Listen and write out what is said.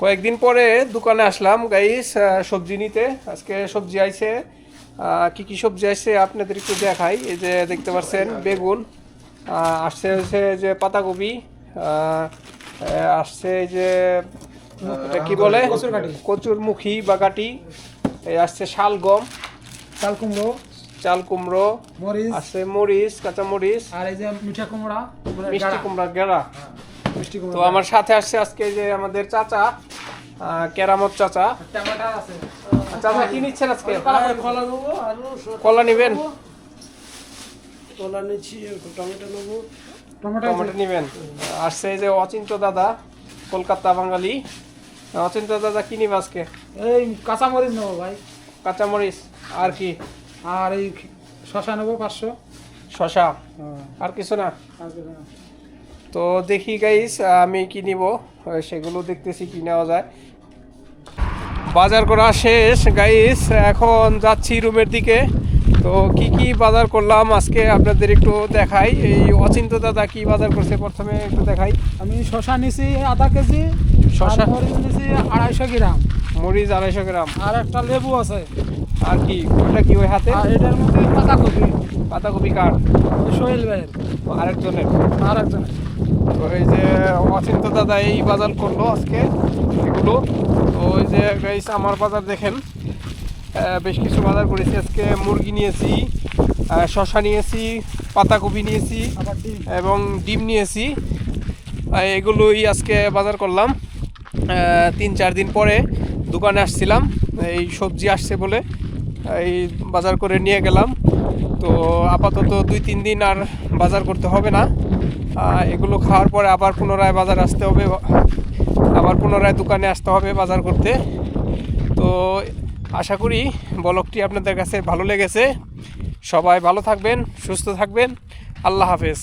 কয়েকদিন পরে দোকানে আসলাম গাইস সবজি নিতে। আজকে সবজি আইছে, কি কি সবজি আইছে আপনাদের একটু দেখাই। এই যে দেখতে পাচ্ছেন বেগুন, আসছে হচ্ছে যে পাতাকপি, আসছে এই যে এটা কি বলে কচুরমুখী বা কাটি, এই আসছে শালগম, চাল কুমড়ো, চাল কুমড়ো, মরিচ, আসছে মরিচ, কাঁচা মরিচ, আর এই যে মিঠা কুমড়া, মিষ্টি কুমড়া গেরা। মিষ্টি তো কুমড়া। আমার সাথে আসছে আজকে যে আমাদের চাচা, কেরামত চাচা। টমেটো আছে। চাচা কি নিচ্ছেন আজকে? কলা নেবো আর কলা নেবেন? কলা নিচ্ছি, টমেটো নেবো। টমেটো নেবেন। আসছে এই যে অচিন্ত দাদা, কলকাতা বাঙালি। অচিন্ত দাদা কি নিবে আজকে? এই কাঁচা মরিচ নেবো ভাই, কাঁচামরিচ, আর কি? আর এই শশা নেবো 500। শশা, আর কিছু না? তো দেখি গাইস আমি কি নিব, সেগুলো দেখতেছি কি নেওয়া যায়। বাজার করা শেষ গাইস, এখন যাচ্ছি রুমের দিকে। তো কি কি বাজার করলাম আজকে আপনাদের একটু দেখাই। এই অচিন্ত দাদা কি বাজার করছে প্রথমে একটু দেখাই। আমি শশা নিছি আধা কেজি, শসা? আর মরিচ নিছি 250 গ্রাম, মরিচ 250 গ্রাম। আর একটা লেবু আছে। আর কি ওটা কি ওই হাতে? আর এটার মধ্যে পাতাকপি, পাতাকপি কার? সোহেল ভাইয়ের, আরেকজনের। আর একজনের। তো এই যে অচিন্ত দাদা এই বাজার করলো আজকে এগুলো। তো ওই যে গাইস আমার বাজার দেখেন, বেশ কিছু বাজার করেছি আজকে। মুরগি নিয়েছি, শসা নিয়েছি, পাতাকপি নিয়েছি, আবার ডিম। এবং ডিম নিয়েছি। এগুলোই আজকে বাজার করলাম। 3-4 দিন পরে দোকানে আসছিলাম, এই সবজি আসছে বলে এই বাজার করে নিয়ে গেলাম। তো আপাতত 2-3 দিন আর বাজার করতে হবে না। এগুলো খাওয়ার পরে আবার পুনরায় বাজার আসতে হবে, আবার পুনরায় দোকানে আসতে হবে বাজার করতে। তো আশা করি ব্লগটি আপনাদের কাছে ভালো লেগেছে। সবাই ভালো থাকবেন, সুস্থ থাকবেন। আল্লাহ হাফেজ।